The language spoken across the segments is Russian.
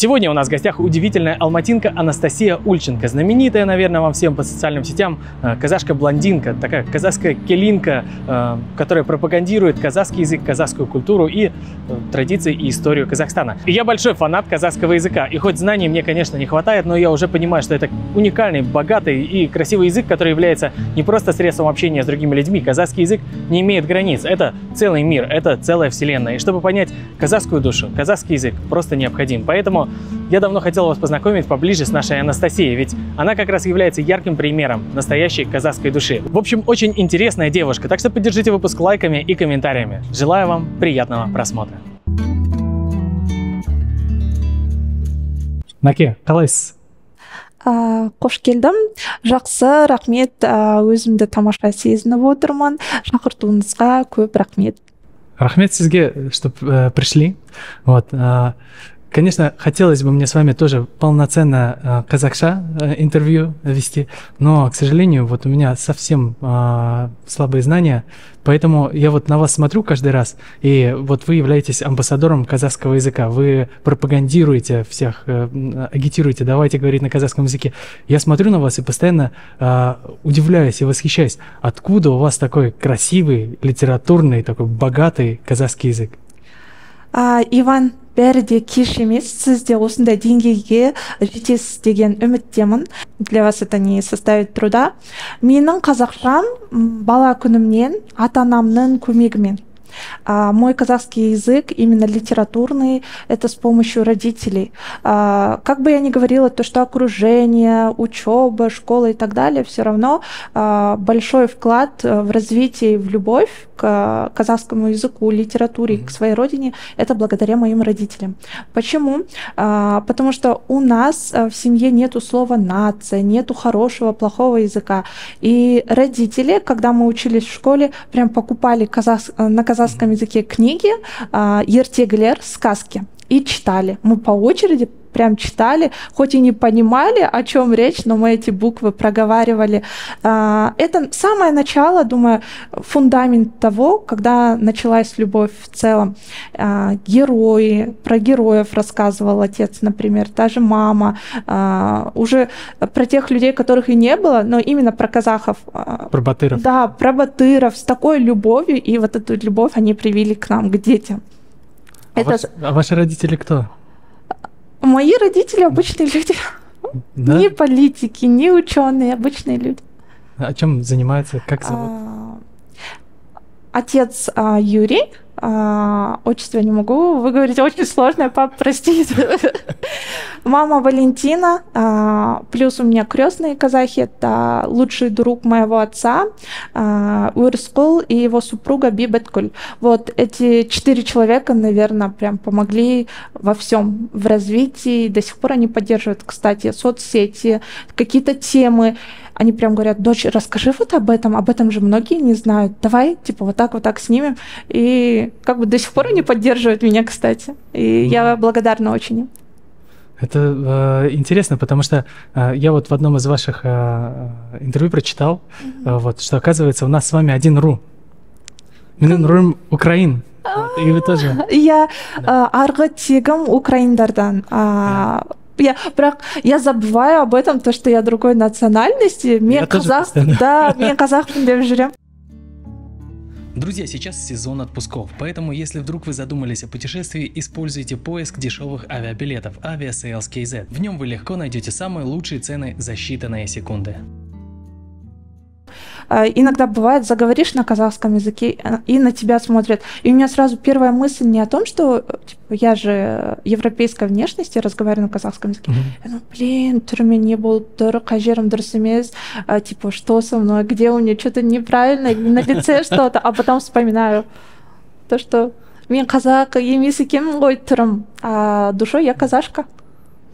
Сегодня у нас в гостях удивительная алматинка Анастасия Ульченко, знаменитая, наверное, вам всем по социальным сетям казашка-блондинка, такая казахская келинка, которая пропагандирует казахский язык, казахскую культуру и традиции и историю Казахстана. И я большой фанат казахского языка, и хоть знаний мне, конечно, не хватает, но я уже понимаю, что это уникальный, богатый и красивый язык, который является не просто средством общения с другими людьми. Казахский язык не имеет границ, это целый мир, это целая вселенная. И чтобы понять казахскую душу, казахский язык просто необходим. Поэтому я давно хотел вас познакомить поближе с нашей Анастасией, ведь она как раз является ярким примером настоящей казахской души. В общем, очень интересная девушка, так что поддержите выпуск лайками и комментариями. Желаю вам приятного просмотра. Наке, қалайсыз? Қош келдім. Жақсы, рахмет. Өзімді тамаша сезініп отырмын. Шақыртуыңызға көп рахмет. Рахмет сізге, что пришли. Вот. Конечно, хотелось бы мне с вами тоже полноценно казахша интервью вести, но, к сожалению, вот у меня совсем слабые знания, поэтому я вот на вас смотрю каждый раз, и вот вы являетесь амбассадором казахского языка, вы пропагандируете всех, агитируете, давайте говорить на казахском языке. Я смотрю на вас и постоянно удивляюсь и восхищаюсь, откуда у вас такой красивый, литературный, такой богатый казахский язык? Иван, бәрі де кеш емес, сіз де осындай деңгейге жетесіз деген үміттемін. Для вас это не составит труда. Менің қазақшам бала күнімнен ата-анамның көмегімен. Мой казахский язык, именно литературный, это с помощью родителей. Как бы я ни говорила, то, что окружение, учеба, школа и так далее, все равно большой вклад в развитие и в любовь к казахскому языку, литературе, к своей родине, это благодаря моим родителям. Почему? Потому что у нас в семье нету слова «нация», нету хорошего, плохого языка. И родители, когда мы учились в школе, прям покупали на казахском языке книги, ертегілер, сказки, и читали. Мы по очереди прям читали, хоть и не понимали, о чем речь, но мы эти буквы проговаривали. Это самое начало, думаю, фундамент того, когда началась любовь в целом. Герои, про героев рассказывал отец, например, даже мама. Уже про тех людей, которых и не было, но именно про казахов. Про батыров. Да, про батыров с такой любовью, и вот эту любовь они привили к нам, к детям. А ваши родители кто? Мои родители обычные люди. Да? Не политики, не ученые, обычные люди. А чем занимаются? Как зовут? Отец Юрий. Отчество не могу выговорить, очень сложное, пап, простите. Мама Валентина, плюс у меня крестные казахи, это лучший друг моего отца, Уирскул, и его супруга Бибеткуль. Вот эти 4 человека, наверное, прям помогли во всем, в развитии, до сих пор они поддерживают, кстати, соцсети, какие-то темы. Они прям говорят: дочь, расскажи вот об этом же многие не знают, давай, типа, вот так снимем. И как бы до сих пор они поддерживают меня, кстати. И я благодарна очень им. Это интересно, потому что я вот в одном из ваших интервью прочитал, вот, что оказывается у нас с вами один РУ. Менің РУм Украин. И вы тоже. Я арғы тегім украиндардан. Я забываю об этом, то, что я другой национальности. Мен казах, да, мен казахпын деп жүрем. Друзья, сейчас сезон отпусков, поэтому если вдруг вы задумались о путешествии, используйте поиск дешевых авиабилетов Aviasales.kz. В нем вы легко найдете самые лучшие цены за считанные секунды. Иногда бывает, заговоришь на казахском языке, и на тебя смотрят. И у меня сразу первая мысль не о том, что типа, я же европейской внешности, разговариваю на казахском языке. Я думаю, блин, түріме не болып тұр, қай жерім дұрыс емес, типа, что со мной, где у меня что-то неправильно, на лице что-то, а потом вспоминаю то, что мен қазақ емес екенмін ғой түрім, а душой я казашка.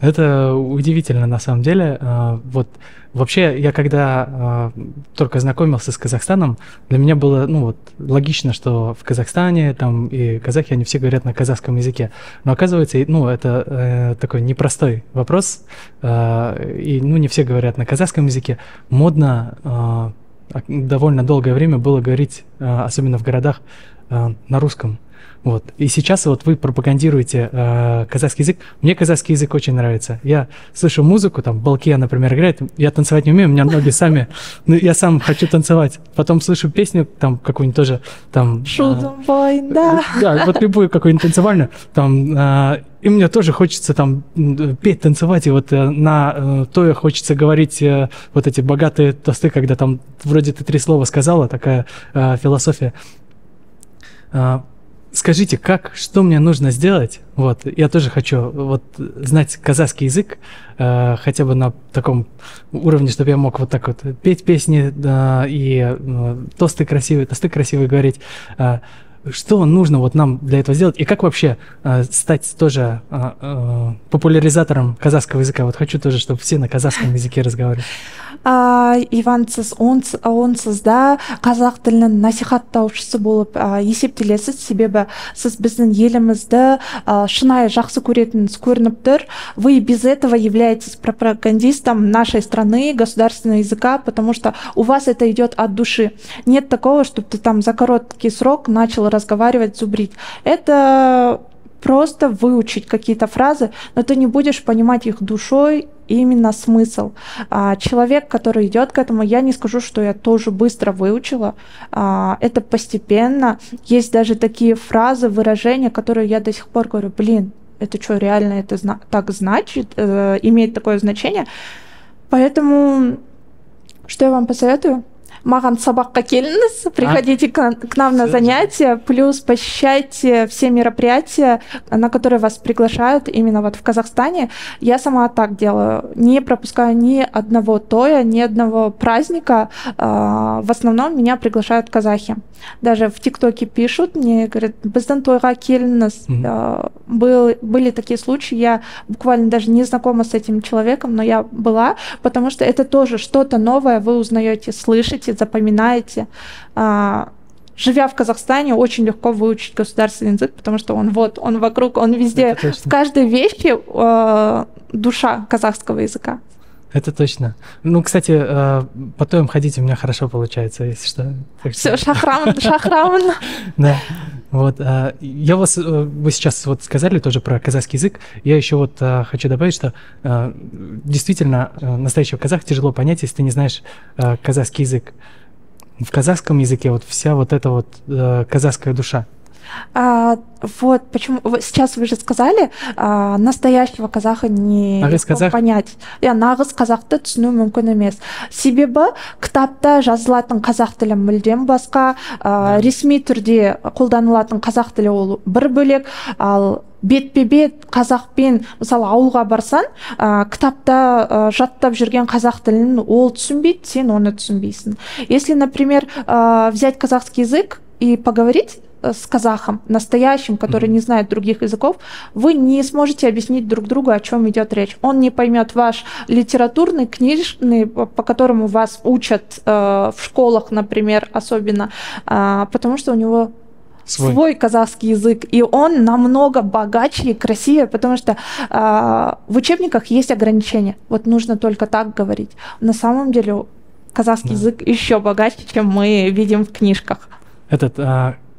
Это удивительно на самом деле. Вот вообще я когда только знакомился с Казахстаном, для меня было логично, что в Казахстане там и казахи, они все говорят на казахском языке. Но оказывается, это такой непростой вопрос, и не все говорят на казахском языке. Модно довольно долгое время было говорить, особенно в городах, на русском. Вот. И сейчас вот вы пропагандируете казахский язык. Мне казахский язык очень нравится. Я слышу музыку, там, Балкия, например, играет. Я танцевать не умею, у меня ноги сами. Но я сам хочу танцевать. Потом слышу песню, там, какую-нибудь тоже, там... Шудумбой, да. Да, вот любую какую-нибудь танцевальную. Там, и мне тоже хочется там петь, танцевать. И вот на то хочется говорить вот эти богатые тосты, когда там вроде ты 3 слова сказала, такая философия. Скажите, что мне нужно сделать? Вот, я тоже хочу вот знать казахский язык, хотя бы на таком уровне, чтобы я мог вот так вот петь песни и тосты красивые говорить. Что нужно вот нам для этого сделать? И как вообще стать тоже популяризатором казахского языка? Вот хочу тоже, чтобы все на казахском языке разговаривали. Иван, сіз онсыз да қазақ тілінің насихаттаушысы болып есептелесіз, себебі сіз біздің елімізді шынайы жақсы көретініңіз көрініп тұр. Вы без этого являетесь пропагандистом нашей страны, государственного языка, потому что у вас это идет от души. Нет такого, чтобы ты там за короткий срок начал разговаривать, зубрить. Это просто выучить какие-то фразы, но ты не будешь понимать их душой, именно смысл. Человек, который идет к этому, я не скажу, что я тоже быстро выучила. Это постепенно. Есть даже такие фразы, выражения, которые я до сих пор говорю, блин, это что, реально это так значит, имеет такое значение? Поэтому, что я вам посоветую? Маған сабаққа келіңіз, приходите к нам на занятия, плюс посещайте все мероприятия, на которые вас приглашают именно вот в Казахстане. Я сама так делаю, не пропускаю ни одного тоя, ни одного праздника. В основном меня приглашают казахи. Даже в ТикТоке пишут, мне говорят, біздің тойға келіңіз. Были такие случаи, я буквально даже не знакома с этим человеком, но я была, потому что это тоже что-то новое вы узнаете, слышите, запоминаете. Живя в Казахстане, очень легко выучить государственный язык, потому что он вокруг, он везде, в каждой вещи душа казахского языка. Это точно. Ну, кстати, потом ходить у меня хорошо получается, если что. Все, шахраман. Да. Вот, вы сейчас вот сказали тоже про казахский язык. Я еще вот хочу добавить, что действительно настоящего казаха тяжело понять, если ты не знаешь казахский язык. В казахском языке вот вся вот эта вот казахская душа. Вот почему сейчас вы же сказали, настоящего казаха не понять. Нағыз қазақты түсіну мүмкін емес. Себебі кітапта жазылатын қазақ тілі мүлдем басқа, ресми түрде қолданылатын қазақ тілі ол бір бөлек, ал бетпе-бет қазақпен мысалы ауылға барсан, кітапта жаттап жүрген қазақ тілін ол түсінбейді, сен оны түсінбейсің. Если, например, взять казахский язык и поговорить с казахом, настоящим, который не знает других языков, вы не сможете объяснить друг другу, о чем идет речь. Он не поймет ваш литературный, книжный, по которому вас учат в школах, например, особенно, потому что у него свой казахский язык, и он намного богаче и красивее, потому что в учебниках есть ограничения. Вот нужно только так говорить. На самом деле казахский язык еще богаче, чем мы видим в книжках.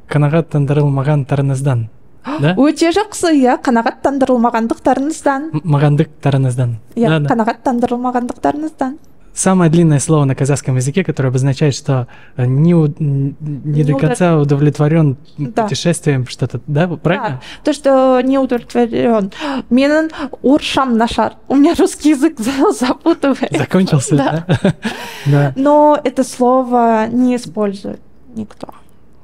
Қанағаттандырылмаған тарыңыздан. Да? Өте жақсы, иә, қанағаттандырылмағандықтарыңыздан. Мағандықтарыңыздан. Иә, қанағаттандырылмағандықтарыңыздан. Самое длинное слово на казахском языке, которое обозначает, что не до конца удовлетворен путешествием, что-то, да, правильно? Да, то, что не удовлетворен. Менің орысшам нашар. У меня русский язык запутывает. Закончился, да? Да. Но это слово не использует никто.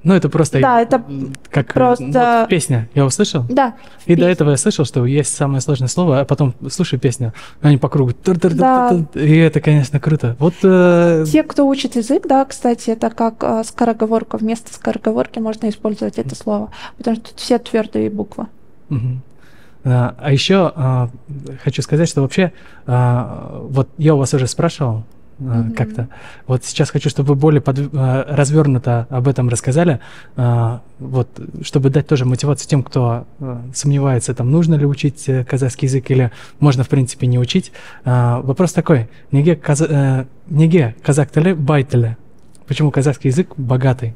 Ну, это просто, да, это как просто... вот песня. Я услышал? Да. И песня. До этого я слышал, что есть самое сложное слово, а потом слушаю песню, они по кругу. Да. И это, конечно, круто. Вот, те, кто учит язык, да, кстати, это как скороговорка. Вместо скороговорки можно использовать это слово, потому что тут все твердые буквы. А еще хочу сказать, что вообще, вот я у вас уже спрашивал, как-то. Вот сейчас хочу, чтобы вы более развернуто об этом рассказали, вот, чтобы дать тоже мотивацию тем, кто сомневается, там, нужно ли учить казахский язык или можно, в принципе, не учить. Вопрос такой, неге казак тілі бай тілі? Почему казахский язык богатый?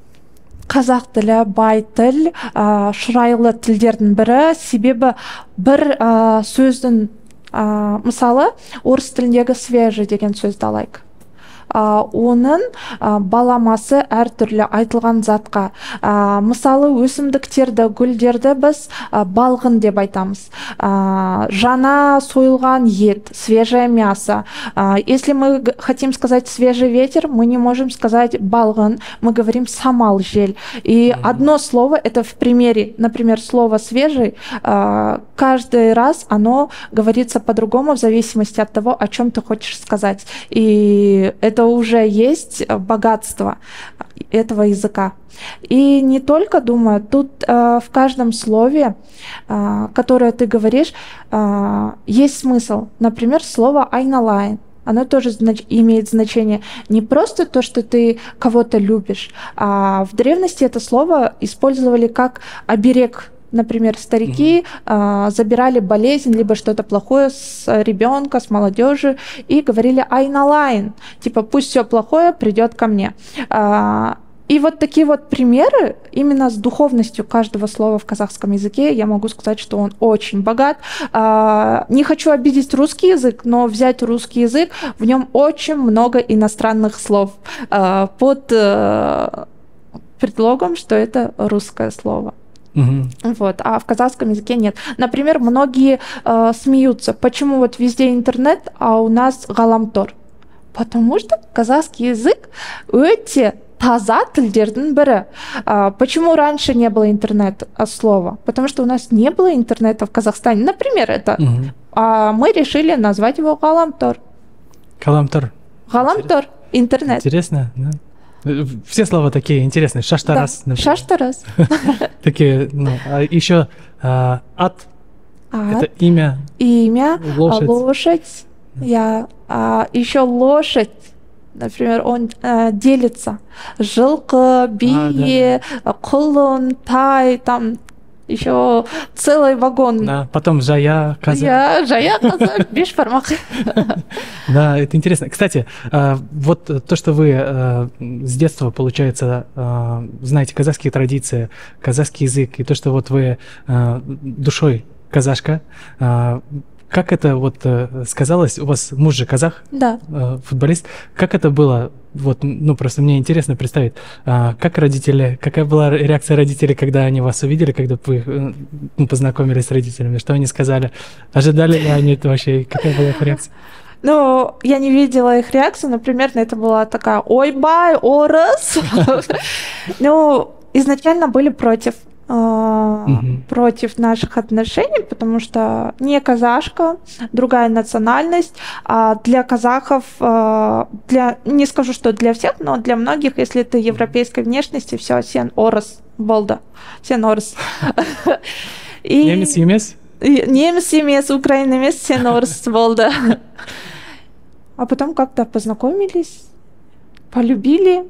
қазақ тілі бай тіл, шұрайлы тілдердің бірі, себебі бір сөздің мысалы орыс тіліндегі свежий деген сөзді алайық. Оның баламасы әртүрлі айтылған затқа. Мысалы өсімдіктерді, гүлдерді біз балғын деп айтамыз. Жаңа сойылған ет, свежее мясо. Если мы хотим сказать свежий ветер, мы не можем сказать балғын, мы говорим самал, жел. И одно слово, это в примере, например, слово свежий, каждый раз оно говорится по-другому в зависимости от того, о чем ты хочешь сказать. И это уже есть богатство этого языка. И не только, думаю, тут в каждом слове, которое ты говоришь, есть смысл. Например, слово «айналайн». Оно тоже имеет значение не просто то, что ты кого-то любишь, а в древности это слово использовали как оберег. Например, старики забирали болезнь, либо что-то плохое с ребенка, с молодежи, и говорили «айналайн», типа «пусть все плохое придет ко мне». И вот такие вот примеры, именно с духовностью каждого слова в казахском языке, я могу сказать, что он очень богат. Не хочу обидеть русский язык, но взять русский язык, в нем очень много иностранных слов под предлогом, что это русское слово. Вот, а в казахском языке нет. Например, многие смеются, почему вот везде интернет, а у нас ғаламтор. Потому что казахский язык өте таза тілдердің бірі. Почему раньше не было интернет-слова? Потому что у нас не было интернета в Казахстане. Например, это. Мы решили назвать его ғаламтор. Ғаламтор. Ғаламтор. Интернет. Интересно, да? Все слова такие интересные. Шаштарас. Да, шаштарас. Такие, ну, а еще ат. Это имя. Имя. Лошадь. Лошадь. Еще лошадь. Например, он делится. Жылқы, бие, құлын, тай, там еще целый вагон. Да, потом жая, коза. Жая, коза, бешбармақ. Да, это интересно. Кстати, вот то, что вы с детства, получается, знаете казахские традиции, казахский язык, и то, что вот вы душой казашка, как это вот сказалось? У вас муж же казах, да. Футболист. Как это было? Вот, ну просто мне интересно представить, как родители, какая была реакция родителей, когда они вас увидели, когда вы познакомились с родителями, что они сказали? Ожидали ли они это вообще? Какая была их реакция? Ну, я не видела их реакцию, но примерно это была такая «Ойбай, орыс!» Ну, изначально были против наших отношений, потому что не казашка, другая национальность. А для казахов, не скажу, что для всех, но для многих, если ты европейской внешности, все, сен орыс болды, сен орыс. Немец емес? Немец емес, украин емес, сен орыс болды. А потом как-то познакомились, полюбили.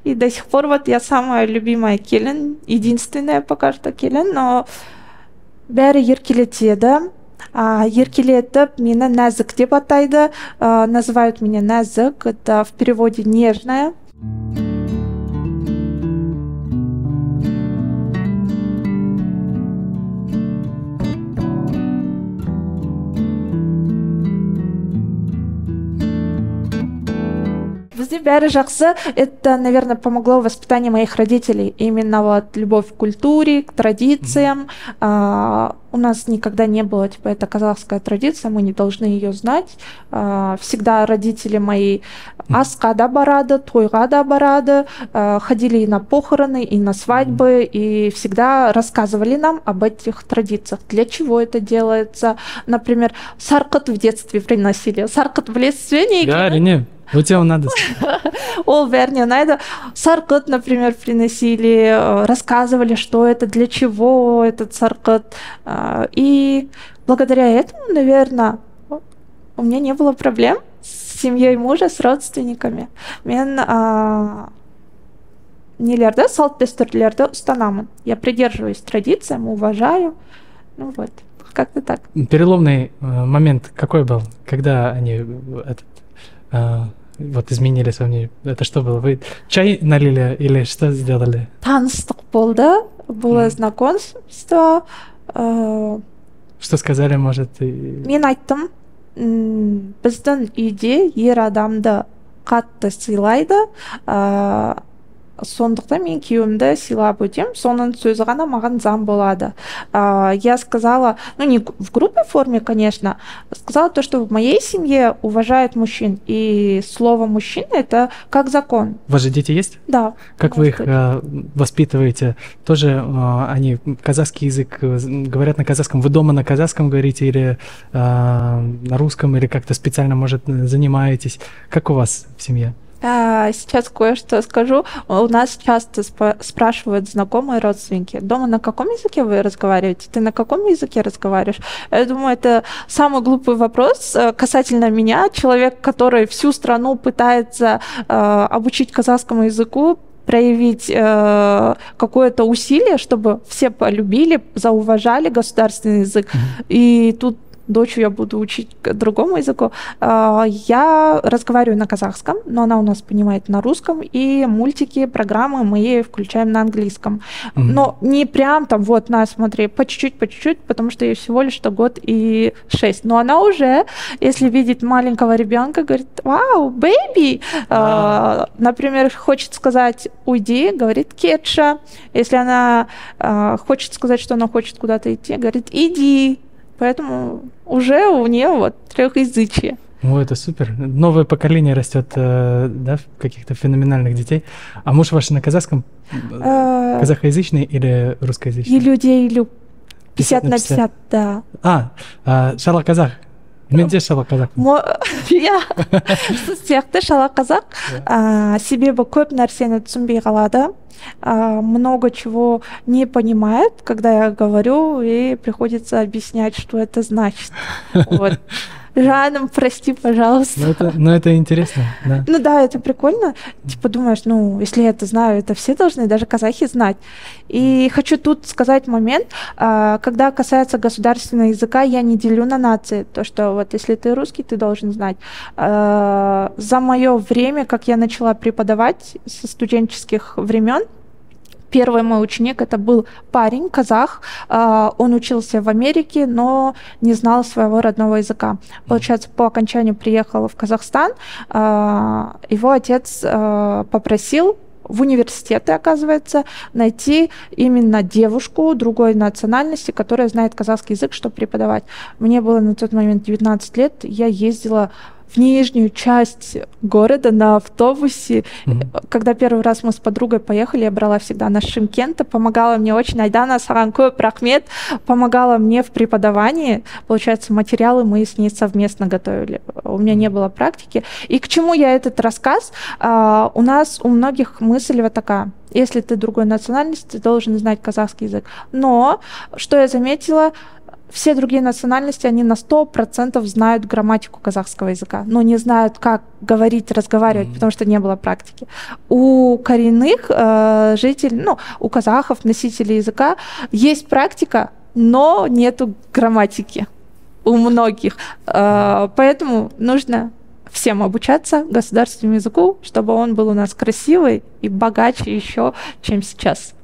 И до сих пор вот я самая любимая келін, единственная пока что келін, но бәрі еркелетеді. Еркелетіп, мені нәзік деп атайды, называют меня нәзік, это в переводе нежная. Бізде бәрі жақсы. Это, наверное, помогло в воспитании моих родителей. Именно вот любовь к культуре, к традициям. У нас никогда не было, типа, это казахская традиция, мы не должны ее знать. Всегда родители мои асқа да барады, тойға да барады, ходили и на похороны, и на свадьбы, и всегда рассказывали нам об этих традициях. Для чего это делается? Например, сарқыт в детстве приносили. Сарқыт в леске не әрине. Өте надо. Ол бәріне ұнайды. Сарқыт, например, приносили, рассказывали, что это, для чего этот сарқыт. И благодаря этому, наверное, у меня не было проблем с семьей мужа, с родственниками. Мен нелерді, салт-дәстүрлерді ұстанамын. Я придерживаюсь традициям, уважаю. Ну вот, как-то так. Переломный момент какой был, когда они вот изменили свое мнение? Это что было? Вы чай налили или что сделали? Таныстық болды, было знакомство. Что сказали, может? Мен айттым, біздің үйде ер адамды қатты сыйлайды, сондықтан мен күйеуімді сыйлап өтем, соның сөзі ғана маған заң болады. Я сказала, ну не в грубой форме, конечно, сказала то, что в моей семье уважают мужчин, и слово мужчина это как закон. У вас же дети есть? Да. Как вы их воспитываете? Тоже они казахский язык говорят на казахском? Вы дома на казахском говорите или на русском, или как-то специально, может, занимаетесь? Как у вас в семье? Сейчас кое-что скажу. У нас часто спрашивают знакомые родственники: дома на каком языке вы разговариваете? Ты на каком языке разговариваешь? Я думаю, это самый глупый вопрос касательно меня. Человек, который всю страну пытается обучить казахскому языку, проявить какое-то усилие, чтобы все полюбили, зауважали государственный язык. И тут дочь я буду учить другому языку. Я разговариваю на казахском, но она у нас понимает на русском, и мультики, программы мы ей включаем на английском. Но не прям там, вот, на, смотри, по чуть-чуть, потому что ей всего лишь год и 6. Но она уже, если видит маленького ребенка, говорит: вау, бэйби! Например, хочет сказать уйди, говорит кетша. Если она хочет сказать, что она хочет куда-то идти, говорит иди. Поэтому уже у нее вот трехязычие. О, это супер. Новое поколение растет, да, каких-то феноменальных детей. А муж ваш на казахском? Казахоязычный или русскоязычный? И людей 50 на 50, да. Шала казах. Менде шала казах. Я сіз сияқты шала казах. Себебі көп нәрсені түсінбей қалады. Много чего не понимает, когда я говорю, и приходится объяснять, что это значит. Вот. Жаном, прости, пожалуйста. Но это интересно, да. Ну да, это прикольно. Типа думаешь, ну, если я это знаю, это все должны, даже казахи, знать. И хочу тут сказать момент, когда касается государственного языка, я не делю на нации. То, что вот если ты русский, ты должен знать. За мое время, как я начала преподавать со студенческих времен, первый мой ученик это был парень, казах. Он учился в Америке, но не знал своего родного языка. Получается, по окончанию приехал в Казахстан. Его отец попросил в университете, оказывается, найти именно девушку другой национальности, которая знает казахский язык, чтобы преподавать. Мне было на тот момент 19 лет, я ездила в нижнюю часть города на автобусе. Когда первый раз мы с подругой поехали, я брала всегда на Шымкента, помогала мне очень. Айдана саған көп рахмет, помогала мне в преподавании. Получается, материалы мы с ней совместно готовили. У меня не было практики. И к чему я этот рассказ? У нас у многих мысль вот такая: если ты другой национальности, ты должен знать казахский язык. Но, что я заметила, все другие национальности, они на 100% знают грамматику казахского языка, но не знают, как говорить, разговаривать, потому что не было практики. У коренных жителей, ну, у казахов, носителей языка, есть практика, но нету грамматики у многих. Поэтому нужно всем обучаться государственному языку, чтобы он был у нас красивый и богаче еще, чем сейчас.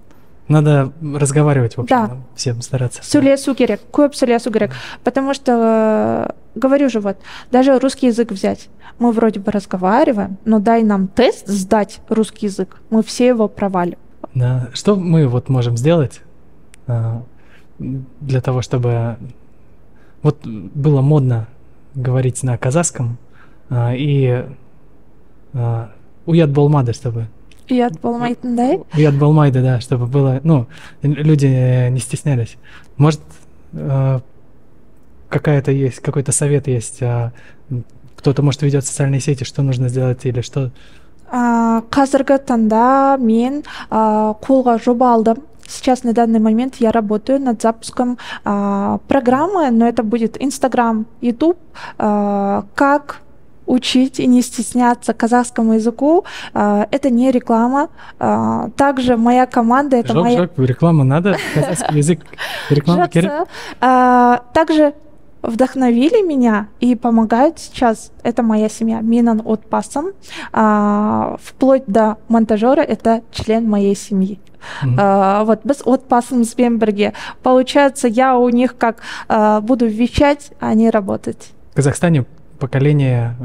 Надо разговаривать, в общем, да. Всем стараться. Сөйлесу керек, көп сөйлесу керек. Потому что, говорю же, вот, даже русский язык взять. Мы вроде бы разговариваем, но дай нам тест сдать русский язык, мы все его провалим. Да. Что мы вот можем сделать для того, чтобы вот было модно говорить на казахском и уят болмады, чтобы... Уят болмайтын, да? Уят болмайды, да, чтобы было, ну, люди не стеснялись. Может, какой-то совет есть, кто-то, может, ведет социальные сети, что нужно сделать или что? Қазіргі таңда мен қолға жоба алдым. Сейчас на данный момент я работаю над запуском программы, но это будет Instagram, YouTube, как учить и не стесняться казахскому языку. Это не реклама. Также моя команда... это реклама надо, казахский язык, реклама керек. Также вдохновили меня и помогают сейчас. Это моя семья. Менің отбасым, вплоть до монтажера, это член моей семьи. Вот біз отбасымызбен бірге. Получается, я у них как буду вещать, а они работать. В Казахстане поколение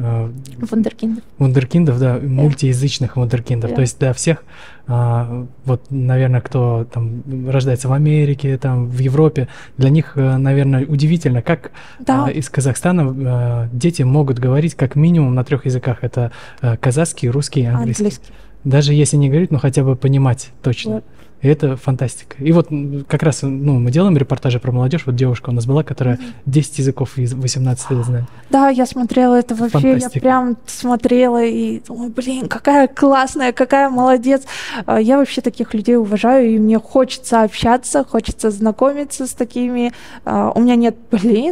вундеркиндов, да, мультиязычных вундеркиндов. То есть, да, всех, вот, наверное, кто там рождается в Америке, там, в Европе, для них, наверное, удивительно, как из Казахстана дети могут говорить как минимум на 3 языках. Это казахский, русский и английский. Даже если не говорить, но хотя бы понимать точно. Вот. И это фантастика. И вот как раз мы делаем репортажи про молодежь. Вот девушка у нас была, которая 10 языков из 18 лет знает. Да, я смотрела это вообще. Фантастика. Я прям смотрела и думаю, блин, какая классная, какая молодец. Я вообще таких людей уважаю, и мне хочется общаться, хочется знакомиться с такими. У меня нет,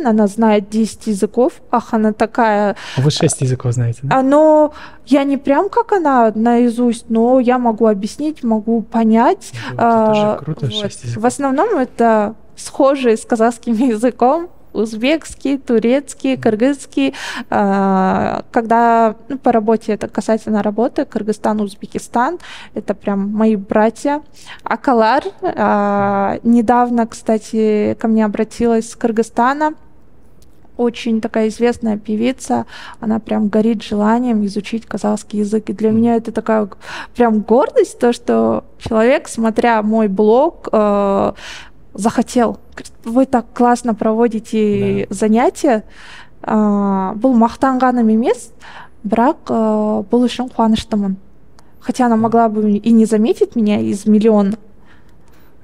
она знает 10 языков. Ах, она такая... Вы 6 языков знаете, да? Но я не прям как она наизусть, но я могу объяснить, могу понять. Это тоже круто, вот. В основном это схожие с казахским языком. Узбекский, турецкий, кыргызский. Когда по работе, это касательно работы, Кыргызстан, Узбекистан, это прям мои братья. Акалар недавно, кстати, ко мне обратилась с Кыргызстана. Очень такая известная певица, она прям горит желанием изучить казахский язык. И для меня это такая прям гордость, то, что человек, смотря мой блог, захотел. Вы так классно проводите занятия. Бұл мақтанғаным емес, бірақ бұл үшін қуаныштымын. Хотя она могла бы и не заметить меня из миллиона.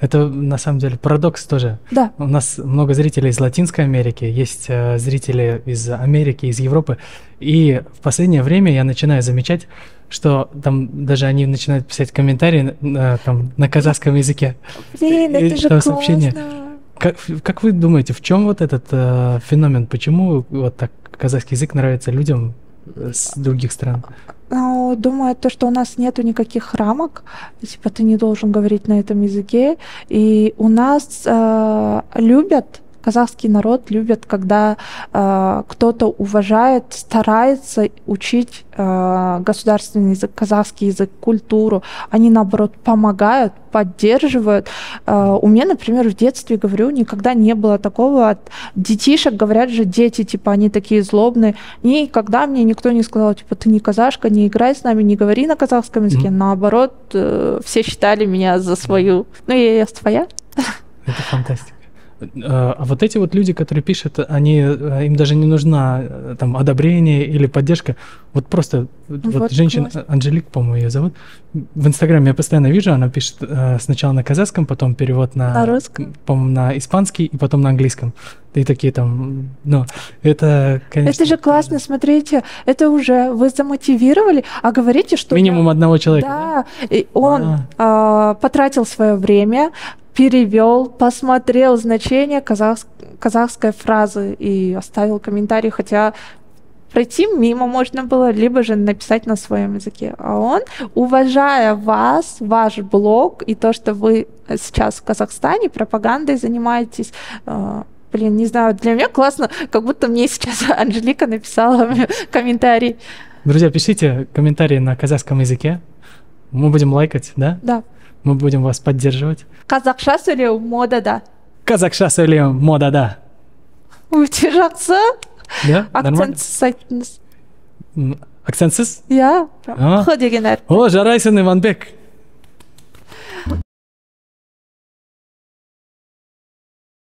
Это на самом деле парадокс тоже. Да. У нас много зрителей из Латинской Америки, есть зрители из Америки, из Европы. И в последнее время я начинаю замечать, что там даже они начинают писать комментарии там, на казахском языке. Блин, это же классно. Как вы думаете, в чем вот этот феномен? Почему вот так казахский язык нравится людям с других стран? Думаю, то, что у нас нету никаких рамок, типа ты не должен говорить на этом языке, и у нас любят, казахский народ любит, когда кто-то уважает, старается учить государственный язык, казахский язык, культуру. Они, наоборот, помогают, поддерживают. У меня, например, в детстве, говорю, никогда не было такого от детишек, говорят же дети, типа, они такие злобные. Никогда мне никто не сказал, типа, ты не казашка, не играй с нами, не говори на казахском языке. Наоборот, все считали меня за свою. Ну, я своя. Это фантастика. А вот эти вот люди, которые пишут, им даже не нужна там одобрение или поддержка. Вот просто вот женщина, Анжелик, по-моему, ее зовут, в Инстаграме я постоянно вижу, она пишет сначала на казахском, потом перевод на русском, по-моему, на испанский и потом на английском. И такие там, это, конечно... Это же классно, смотрите, это уже вы замотивировали, а говорите, что... Минимум одного человека. Да, и он потратил свое время, перевел, посмотрел значение казахской фразы и оставил комментарий, хотя пройти мимо можно было, либо же написать на своем языке. А он, уважая вас, ваш блог и то, что вы сейчас в Казахстане пропагандой занимаетесь, блин, не знаю, для меня классно, как будто мне сейчас Анжелика написала комментарий. Друзья, пишите комментарии на казахском языке, мы будем лайкать, да? Да. Мы будем вас поддерживать. Қазақша сөйлеу модада. Қазақша сөйлеу модада. Өте жақсы. Да? Акцентсіз айттыңыз. Акцентсіз? Иә. Х деген әріп. О, жарайсың, Иванбек.